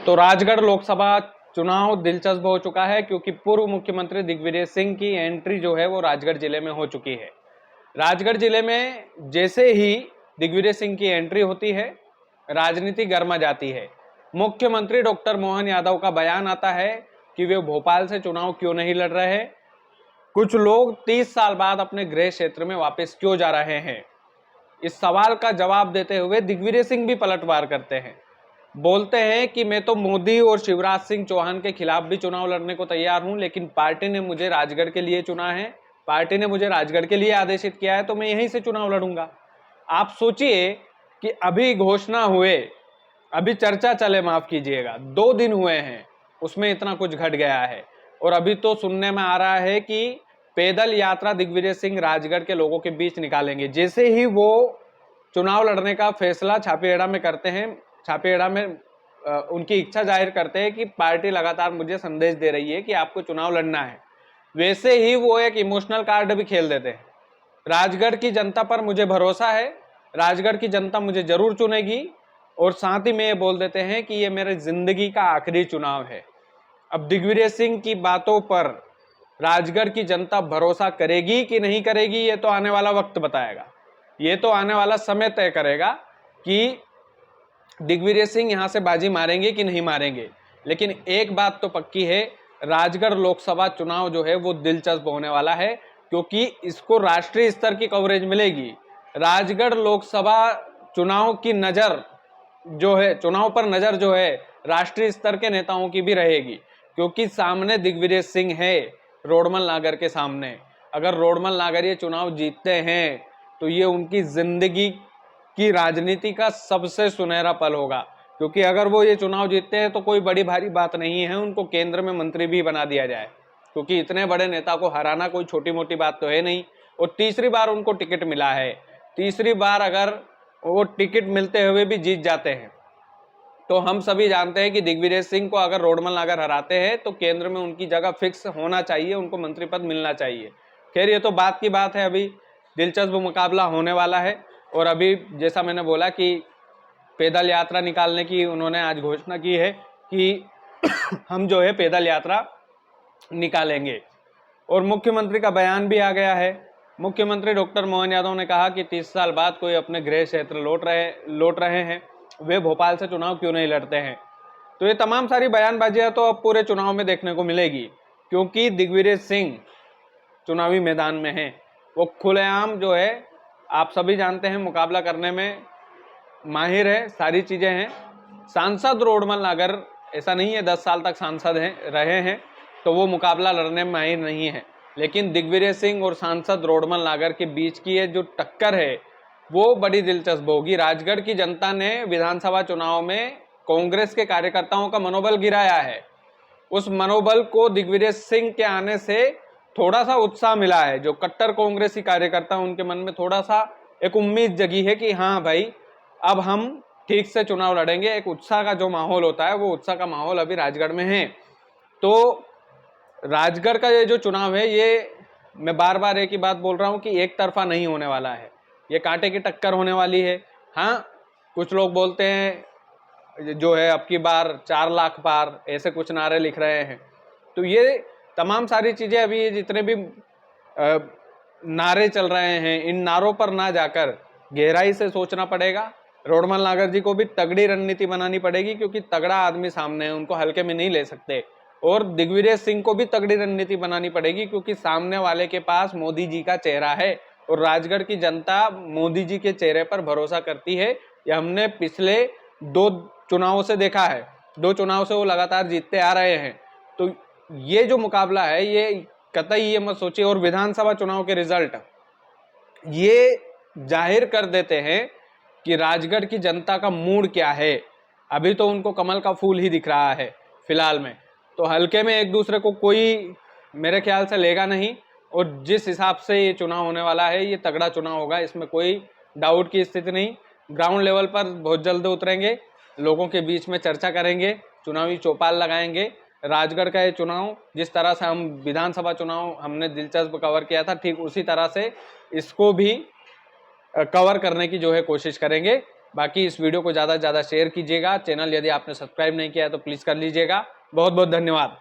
तो राजगढ़ लोकसभा चुनाव दिलचस्प हो चुका है क्योंकि पूर्व मुख्यमंत्री दिग्विजय सिंह की एंट्री जो है वो राजगढ़ जिले में हो चुकी है। राजगढ़ जिले में जैसे ही दिग्विजय सिंह की एंट्री होती है, राजनीति गर्मा जाती है। मुख्यमंत्री डॉक्टर मोहन यादव का बयान आता है कि वे भोपाल से चुनाव क्यों नहीं लड़ रहे, कुछ लोग 30 साल बाद अपने गृह क्षेत्र में वापस क्यों जा रहे हैं। इस सवाल का जवाब देते हुए दिग्विजय सिंह भी पलटवार करते हैं, बोलते हैं कि मैं तो मोदी और शिवराज सिंह चौहान के खिलाफ भी चुनाव लड़ने को तैयार हूं, लेकिन पार्टी ने मुझे राजगढ़ के लिए चुना है, पार्टी ने मुझे राजगढ़ के लिए आदेशित किया है, तो मैं यहीं से चुनाव लड़ूंगा। आप सोचिए कि अभी घोषणा हुए, अभी चर्चा चले, माफ कीजिएगा, 2 दिन हुए हैं, उसमें इतना कुछ घट गया है। और अभी तो सुनने में आ रहा है कि पैदल यात्रा दिग्विजय सिंह राजगढ़ के लोगों के बीच निकालेंगे। जैसे ही वो चुनाव लड़ने का फैसला छापेड़ा में करते हैं, छापेड़ा में उनकी इच्छा जाहिर करते हैं कि पार्टी लगातार मुझे संदेश दे रही है कि आपको चुनाव लड़ना है, वैसे ही वो एक इमोशनल कार्ड भी खेल देते हैं। राजगढ़ की जनता पर मुझे भरोसा है, राजगढ़ की जनता मुझे जरूर चुनेगी, और साथ ही में ये बोल देते हैं कि ये मेरे जिंदगी का आखिरी चुनाव है। अब दिग्विजय सिंह की बातों पर राजगढ़ की जनता भरोसा करेगी कि नहीं करेगी, ये तो आने वाला वक्त बताएगा, ये तो आने वाला समय तय करेगा कि दिग्विजय सिंह यहां से बाजी मारेंगे कि नहीं मारेंगे। लेकिन एक बात तो पक्की है, राजगढ़ लोकसभा चुनाव जो है वो दिलचस्प होने वाला है, क्योंकि इसको राष्ट्रीय स्तर की कवरेज मिलेगी। राजगढ़ लोकसभा चुनाव की नजर जो है, चुनाव पर नजर जो है राष्ट्रीय स्तर के नेताओं की भी रहेगी, क्योंकि सामने दिग्विजय सिंह है रोडमल नागर के सामने। अगर रोडमल नागर ये चुनाव जीतते हैं तो ये उनकी जिंदगी की राजनीति का सबसे सुनहरा पल होगा, क्योंकि अगर वो ये चुनाव जीतते हैं तो कोई बड़ी भारी बात नहीं है, उनको केंद्र में मंत्री भी बना दिया जाए, क्योंकि इतने बड़े नेता को हराना कोई छोटी मोटी बात तो है नहीं। और तीसरी बार उनको टिकट मिला है, तीसरी बार अगर वो टिकट मिलते हुए भी जीत जाते हैं तो हम सभी जानते हैं कि दिग्विजय सिंह को अगर रोडमल नागर हराते हैं तो केंद्र में उनकी जगह फिक्स होना चाहिए, उनको मंत्री पद मिलना चाहिए। खैर ये तो बात की बात है, अभी दिलचस्प मुकाबला होने वाला है। और अभी जैसा मैंने बोला कि पैदल यात्रा निकालने की उन्होंने आज घोषणा की है कि हम जो है पैदल यात्रा निकालेंगे। और मुख्यमंत्री का बयान भी आ गया है। मुख्यमंत्री डॉक्टर मोहन यादव ने कहा कि 30 साल बाद कोई अपने गृह क्षेत्र लौट रहे हैं, वे भोपाल से चुनाव क्यों नहीं लड़ते हैं। तो ये तमाम सारी बयानबाजियां तो अब पूरे चुनाव में देखने को मिलेगी, क्योंकि दिग्विजय सिंह चुनावी मैदान में है। वो खुलेआम जो है, आप सभी जानते हैं, मुकाबला करने में माहिर है, सारी चीजें हैं। सांसद रोडमल नागर ऐसा नहीं है 10 साल तक सांसद रहे हैं तो वो मुकाबला लड़ने में माहिर नहीं है, लेकिन दिग्विजय सिंह और सांसद रोडमल नागर के बीच की ये जो टक्कर है वो बड़ी दिलचस्प होगी। राजगढ़ की जनता ने विधानसभा चुनाव में कांग्रेस के कार्यकर्ताओं का मनोबल गिराया है, उस मनोबल को दिग्विजय सिंह के आने से थोड़ा सा उत्साह मिला है। जो कट्टर कांग्रेसी कार्यकर्ता, उनके मन में थोड़ा सा एक उम्मीद जगी है कि हाँ भाई, अब हम ठीक से चुनाव लड़ेंगे। एक उत्साह का जो माहौल होता है, वो उत्साह का माहौल अभी राजगढ़ में है। तो राजगढ़ का ये जो चुनाव है, ये मैं बार बार एक ही बात बोल रहा हूँ कि एक तरफा नहीं होने वाला है, ये कांटे की टक्कर होने वाली है। हाँ, कुछ लोग बोलते हैं जो है अब की बार 4 लाख पार, ऐसे कुछ नारे लिख रहे हैं। तो ये तमाम सारी चीजें, अभी जितने भी नारे चल रहे हैं, इन नारों पर ना जाकर गहराई से सोचना पड़ेगा। रोडमल नागर जी को भी तगड़ी रणनीति बनानी पड़ेगी, क्योंकि तगड़ा आदमी सामने है, उनको हल्के में नहीं ले सकते। और दिग्विजय सिंह को भी तगड़ी रणनीति बनानी पड़ेगी, क्योंकि सामने वाले के पास मोदी जी का चेहरा है और राजगढ़ की जनता मोदी जी के चेहरे पर भरोसा करती है। ये हमने पिछले 2 चुनावों से देखा है, 2 चुनाव से वो लगातार जीतते आ रहे हैं। तो ये जो मुकाबला है, ये कतई ये मत सोचिए। और विधानसभा चुनाव के रिजल्ट ये जाहिर कर देते हैं कि राजगढ़ की जनता का मूड क्या है। अभी तो उनको कमल का फूल ही दिख रहा है फिलहाल में, तो हल्के में एक दूसरे को कोई मेरे ख्याल से लेगा नहीं। और जिस हिसाब से ये चुनाव होने वाला है, ये तगड़ा चुनाव होगा, इसमें कोई डाउट की स्थिति नहीं। ग्राउंड लेवल पर बहुत जल्द उतरेंगे, लोगों के बीच में चर्चा करेंगे, चुनावी चौपाल लगाएंगे। राजगढ़ का ये चुनाव, जिस तरह से हम विधानसभा चुनाव हमने दिलचस्प कवर किया था, ठीक उसी तरह से इसको भी कवर करने की जो है कोशिश करेंगे। बाकी इस वीडियो को ज़्यादा से ज़्यादा शेयर कीजिएगा। चैनल यदि आपने सब्सक्राइब नहीं किया है तो प्लीज़ कर लीजिएगा। बहुत बहुत धन्यवाद।